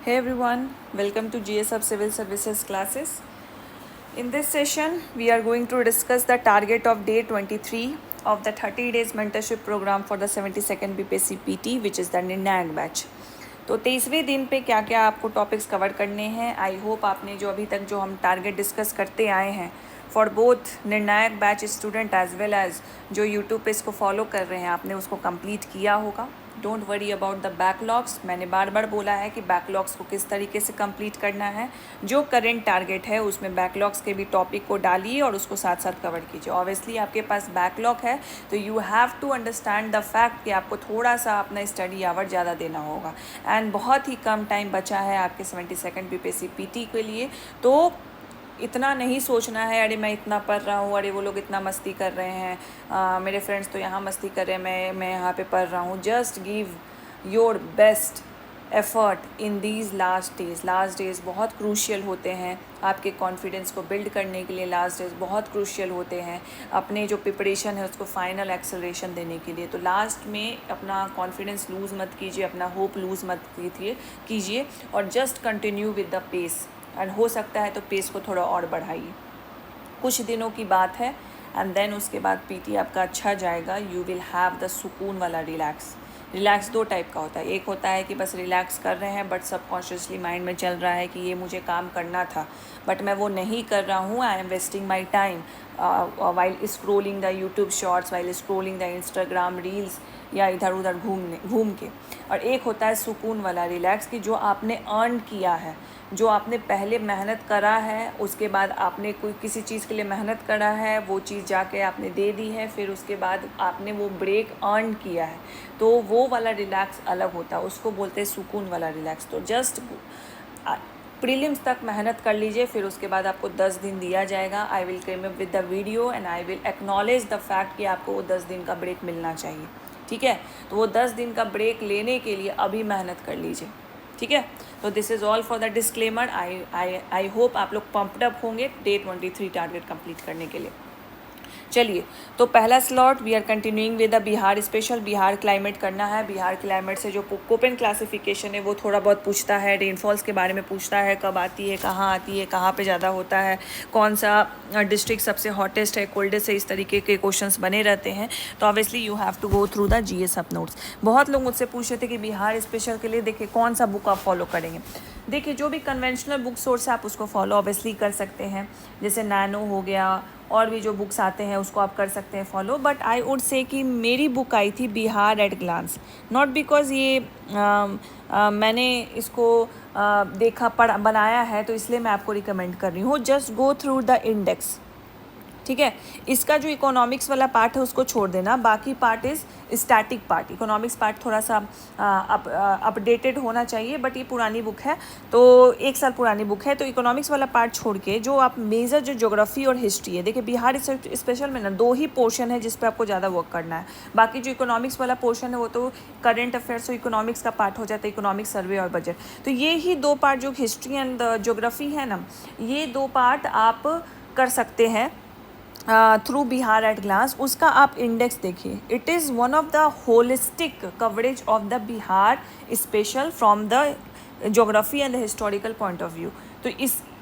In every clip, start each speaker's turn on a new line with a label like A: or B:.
A: Hey everyone, welcome to GS of Civil Services classes. In this session, we are going to discuss the target of day 23 of the 30 days mentorship program for the 72nd BPSC PT, which is the निर्णायक batch. तो 23वें दिन पे क्या क्या आपको topics cover करने हैं. I hope आपने जो अभी तक जो हम टारगेट डिस्कस करते आए हैं फॉर बोथ निर्णायक batch student as well as जो यूट्यूब पे इसको फॉलो कर रहे हैं, आपने उसको कंप्लीट किया होगा. Don't worry about the backlogs. मैंने बार बार बोला है कि बैकलॉग्स को किस तरीके से कंप्लीट करना है. जो करेंट टारगेट है उसमें बैकलॉग्स के भी टॉपिक को डालिए और उसको साथ साथ कवर कीजिए. ऑब्वियसली आपके पास बैकलॉग है तो you have to understand the fact कि आपको थोड़ा सा अपना स्टडी आवर ज़्यादा देना होगा. एंड बहुत ही कम टाइम बचा है आपके 72nd BPSC PT के लिए. तो इतना नहीं सोचना है अरे मैं इतना पढ़ रहा हूँ, अरे वो लोग इतना मस्ती कर रहे हैं, मेरे फ्रेंड्स तो यहाँ मस्ती कर रहे हैं, मैं यहाँ पे पढ़ रहा हूँ. Just give your best effort in these last days. Last days बहुत क्रूशियल होते हैं आपके कॉन्फिडेंस को बिल्ड करने के लिए. लास्ट डेज बहुत क्रूशियल होते हैं अपने जो प्रिपरेशन है उसको फाइनल एक्सेलरेशन देने के लिए. तो लास्ट में अपना कॉन्फिडेंस लूज़ मत कीजिए, अपना होप लूज़ मत कीजिए और just continue with the pace. And हो सकता है तो पेस को थोड़ा और बढ़ाइए. कुछ दिनों की बात है एंड देन उसके बाद PT आपका अच्छा जाएगा. यू विल हैव द सुकून वाला रिलैक्स. रिलैक्स दो टाइप का होता है. एक होता है कि बस रिलैक्स कर रहे हैं बट सबकॉन्शियसली माइंड में चल रहा है कि ये मुझे काम करना था बट मैं वो नहीं कर रहा हूँ. I am wasting my time while scrolling the YouTube shorts, while scrolling the Instagram reels या इधर उधर घूम के. और एक होता है सुकून वाला रिलैक्स कि जो आपने अर्न किया है, जो आपने पहले मेहनत करा है, उसके बाद आपने कोई किसी चीज़ के लिए मेहनत करा है, वो चीज़ जाके आपने दे दी है, फिर उसके बाद आपने वो ब्रेक अर्न किया है, तो वो वाला रिलैक्स अलग होता है. उसको बोलते हैं सुकून वाला रिलैक्स. तो जस्ट प्रीलिम्स तक मेहनत कर लीजिए, फिर उसके बाद आपको 10 दिन दिया जाएगा. I will come up with the video and I will acknowledge the fact कि आपको वो 10 दिन का ब्रेक मिलना चाहिए. ठीक है, तो वो 10 दिन का ब्रेक लेने के लिए अभी मेहनत कर लीजिए. ठीक है, तो this is all for the disclaimer. I hope आप लोग पम्प्ड अप होंगे डे 23 टारगेट कंप्लीट करने के लिए. चलिए, तो पहला slot we are continuing with the Bihar special. Bihar climate करना है. बिहार क्लाइमेट से जो कोपेन क्लासिफिकेशन है वो थोड़ा बहुत पूछता है. रेनफॉल्स के बारे में पूछता है, कब आती है, कहाँ पे ज़्यादा होता है, कौन सा डिस्ट्रिक्ट सबसे हॉटेस्ट है, कोल्डेस्ट है, इस तरीके के क्वेश्चंस बने रहते हैं. तो obviously you have to go through the GS up notes. बहुत लोग मुझसे पूछ रहे थे कि बिहार स्पेशल के लिए देखिए कौन सा बुक आप फॉलो करेंगे. देखिए जो भी कन्वेंशनल बुक सोर्स है आप उसको फॉलो ऑब्वियसली कर सकते हैं. जैसे नैनो हो गया और भी जो बुक्स आते हैं उसको आप कर सकते हैं follow. But I would say कि मेरी बुक आई थी Bihar at glance. Not because ये मैंने इसको देखा बनाया है तो इसलिए मैं आपको रिकमेंड कर रही हूँ. Just go through the index. ठीक है, इसका जो इकोनॉमिक्स वाला पार्ट है उसको छोड़ देना. बाकी part is static part. Economics part थोड़ा सा अपडेटेड होना चाहिए बट ये पुरानी बुक है, तो 1 साल पुरानी बुक है. तो इकोनॉमिक्स वाला पार्ट छोड़ के जो आप मेजर जो ज्योग्राफी और हिस्ट्री है, देखिए बिहार स्पेशल में ना 2 ही पोर्शन है जिस पे आपको ज़्यादा वर्क करना है. बाकी जो इकोनॉमिक्स वाला पोर्शन है वो तो करेंट अफेयर्स और इकोनॉमिक्स का पार्ट हो जाता है, इकोनॉमिक्स सर्वे और बजट. तो ये ही 2 पार्ट जो हिस्ट्री एंड ज्योग्राफी है ना, ये 2 पार्ट आप कर सकते हैं थ्रू बिहार एट ग्लांस. उसका आप इंडेक्स देखिए. It is one of the holistic coverage of the Bihar special from the geography and the historical point of view. तो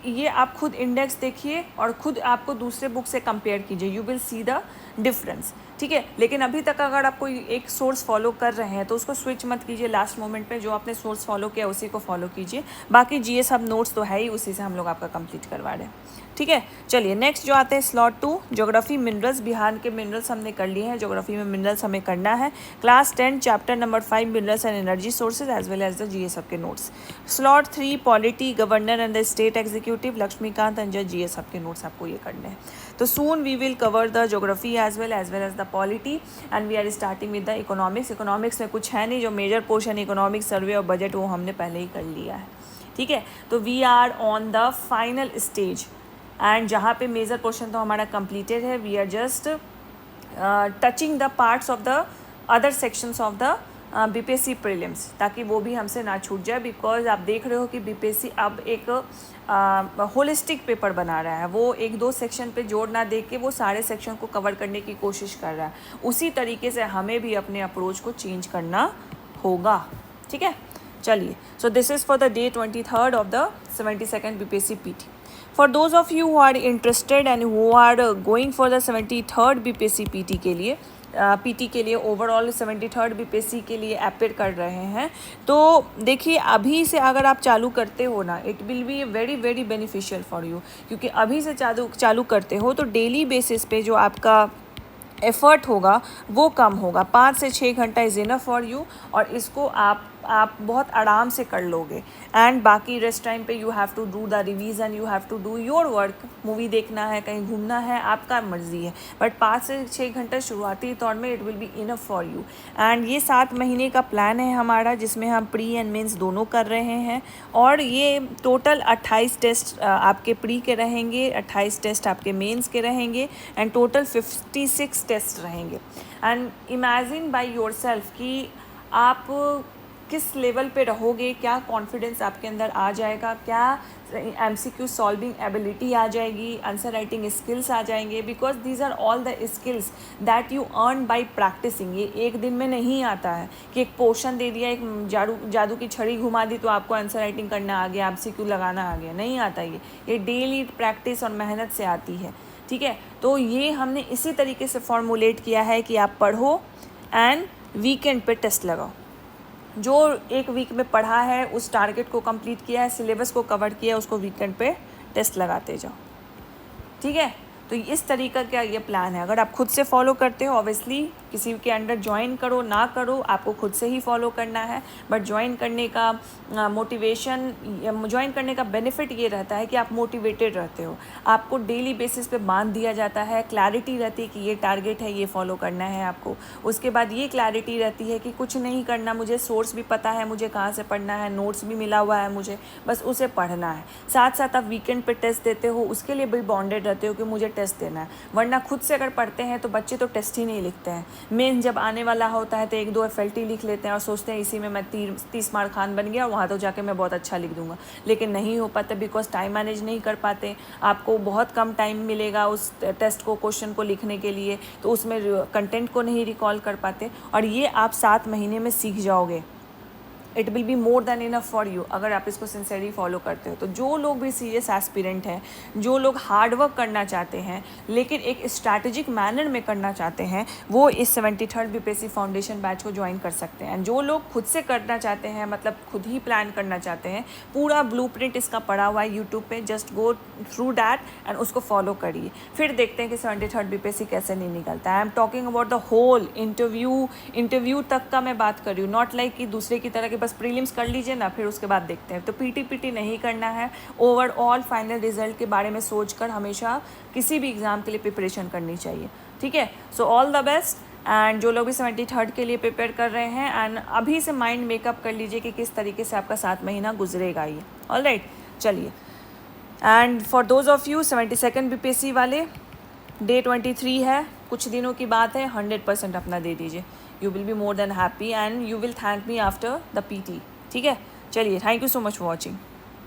A: ये आप खुद इंडेक्स देखिए और खुद आपको दूसरे बुक से कंपेयर कीजिए. You will see the difference. ठीक है, लेकिन अभी तक अगर आप कोई एक सोर्स फॉलो कर रहे हैं तो उसको स्विच मत कीजिए लास्ट मोमेंट पे. जो आपने सोर्स फॉलो किया उसी को फॉलो कीजिए. बाकी GS अब नोट्स तो है ही, उसी से हम लोग आपका कंप्लीट करवा रहे हैं. ठीक है, चलिए नेक्स्ट जो आते हैं स्लॉट 2 ज्योग्राफी मिनरल्स. बिहार के मिनरल्स हमने कर लिए हैं. ज्योग्राफी में मिनरल्स हमें करना है. Class 10 chapter number 5 minerals and energy sources as well as the GS सबके notes. Slot 3 polity governor and the state executive Laxmikanth Anjay GS सबके नोट्स आपको ये करने हैं. तो soon we will cover the geography as well as the polity and we are starting with the economics. Economics में कुछ है नहीं, जो मेजर पोर्शन इकोनॉमिक्स सर्वे और बजट वो हमने पहले ही कर लिया है. ठीक है, तो we are on the final stage and जहाँ पे मेजर पोर्शन तो हमारा कंप्लीटेड है. We are just touching the parts of the other sections of the BPSC prelims, ताकि वो भी हमसे ना छूट जाए. बिकॉज आप देख रहे हो कि BPSC अब एक होलिस्टिक पेपर बना रहा है. वो 1-2 सेक्शन पे जोर ना दे के वो सारे सेक्शन को कवर करने की कोशिश कर रहा है. उसी तरीके से हमें भी अपने अप्रोच को चेंज करना होगा. ठीक है, चलिए, so this is for the day 23rd of the 72nd BPSC PT. For those of you who are interested and who are going for the 73rd BPSC PT के लिए PT के लिए ओवरऑल 73rd BPSC के लिए appear कर रहे हैं, तो देखिए अभी से अगर आप चालू करते हो ना, it will be very very beneficial for you, क्योंकि अभी से चालू करते हो तो डेली बेसिस पे जो आपका एफ़र्ट होगा वो कम होगा. 5 से 6 घंटा इज़ इनफ फॉर यू, और इसको आप बहुत आराम से कर लोगे. एंड बाकी रेस्ट टाइम पे you have to do the revision, you have to do your work. Movie देखना है, कहीं घूमना है, आपका मर्जी है, बट 5 से 6 घंटा शुरुआती तौर में it will be enough for you. And ये 7 महीने का प्लान है हमारा, जिसमें हम प्री एंड मेंस दोनों कर रहे हैं. और ये टोटल 28 टेस्ट आपके प्री के रहेंगे, 28 टेस्ट आपके मेंस के रहेंगे, एंड टोटल 56 टेस्ट रहेंगे. एंड इमेजिन बाय योरसेल्फ कि आप किस लेवल पे रहोगे, क्या कॉन्फिडेंस आपके अंदर आ जाएगा, क्या MCQ सॉल्विंग एबिलिटी आ जाएगी, आंसर राइटिंग स्किल्स आ जाएंगे, because these are all the skills that you earn by practising. ये एक दिन में नहीं आता है कि एक पोर्शन दे दिया, एक जादू की छड़ी घुमा दी तो आपको आंसर राइटिंग करना आ गया, MCQ लगाना आ गया. नहीं आता ये डेली प्रैक्टिस और मेहनत से आती है. ठीक है, तो ये हमने इसी तरीके से फॉर्मुलेट किया है कि आप पढ़ो एंड वीकेंड पे टेस्ट लगाओ. जो एक वीक में पढ़ा है, उस टारगेट को कंप्लीट किया है, सिलेबस को कवर किया है, उसको वीकेंड पे टेस्ट लगाते जाओ. ठीक है, तो इस तरीका का ये प्लान है. अगर आप खुद से फॉलो करते हो, ऑब्वियसली किसी के अंडर ज्वाइन करो ना करो, आपको खुद से ही फॉलो करना है. बट ज्वाइन करने का मोटिवेशन, ज्वाइन करने का बेनिफिट ये रहता है कि आप मोटिवेटेड रहते हो, आपको डेली बेसिस पे बांध दिया जाता है, क्लैरिटी रहती है कि ये टारगेट है, ये फॉलो करना है आपको. उसके बाद ये क्लैरिटी रहती है कि कुछ नहीं करना, मुझे सोर्स भी पता है, मुझे कहाँ से पढ़ना है, नोट्स भी मिला हुआ है मुझे, बस उसे पढ़ना है. साथ साथ आप वीकेंड पे टेस्ट देते हो, उसके लिए भी बॉन्डेड रहते हो कि मुझे टेस्ट देना है. वरना खुद से अगर पढ़ते हैं तो बच्चे तो टेस्ट ही नहीं लिखते हैं. मेन जब आने वाला होता है तो 1-2 FLT लिख लेते हैं और सोचते हैं इसी में मैं 30 मार्क खान बन गया और वहाँ तो जाके मैं बहुत अच्छा लिख दूंगा. लेकिन नहीं हो पाता, बिकॉज टाइम मैनेज नहीं कर पाते. आपको बहुत कम टाइम मिलेगा उस टेस्ट को, क्वेश्चन को लिखने के लिए, तो उसमें कंटेंट को नहीं रिकॉल कर पाते. और ये आप 7 महीने में सीख जाओगे. It will be more than enough for you अगर आप इसको सिंसियरली फॉलो करते हो. तो जो लोग भी सीरियस एस्पिरेंट हैं, जो लोग हार्ड वर्क करना चाहते हैं लेकिन एक स्ट्रैटेजिक मैनर में करना चाहते हैं, वो इस 73rd BPSC फाउंडेशन बैच को ज्वाइन कर सकते हैं. जो लोग खुद से करना चाहते हैं, मतलब खुद ही प्लान करना चाहते हैं, पूरा ब्लूप्रिंट इसका पड़ा हुआ है यूट्यूब पे, just go through that and उसको फॉलो करिए. फिर देखते हैं कि 73rd BPSC कैसे नहीं निकलता है. I am talking about the whole interview तक का मैं बात कर रही हूँ, नॉट लाइक कि दूसरे की तरह के बस प्रीलिम्स कर लीजिए ना फिर उसके बाद देखते हैं. तो PT नहीं करना है. ओवरऑल फाइनल रिजल्ट के बारे में सोचकर हमेशा किसी भी एग्ज़ाम के लिए प्रिपरेशन करनी चाहिए. ठीक है, so all the best. And जो लोग भी 73rd के लिए प्रिपेयर कर रहे हैं, एंड अभी से माइंड मेकअप कर लीजिए कि किस तरीके से आपका 7 महीना गुजरेगा ये. ऑल राइट, चलिए. And for those of you 72nd BPSC वाले, डे 23 है, कुछ दिनों की बात है, 100% अपना दे दीजिए. You will be more than happy and you will thank me after the PT. ठीक है, चलिए, thank you so much for watching.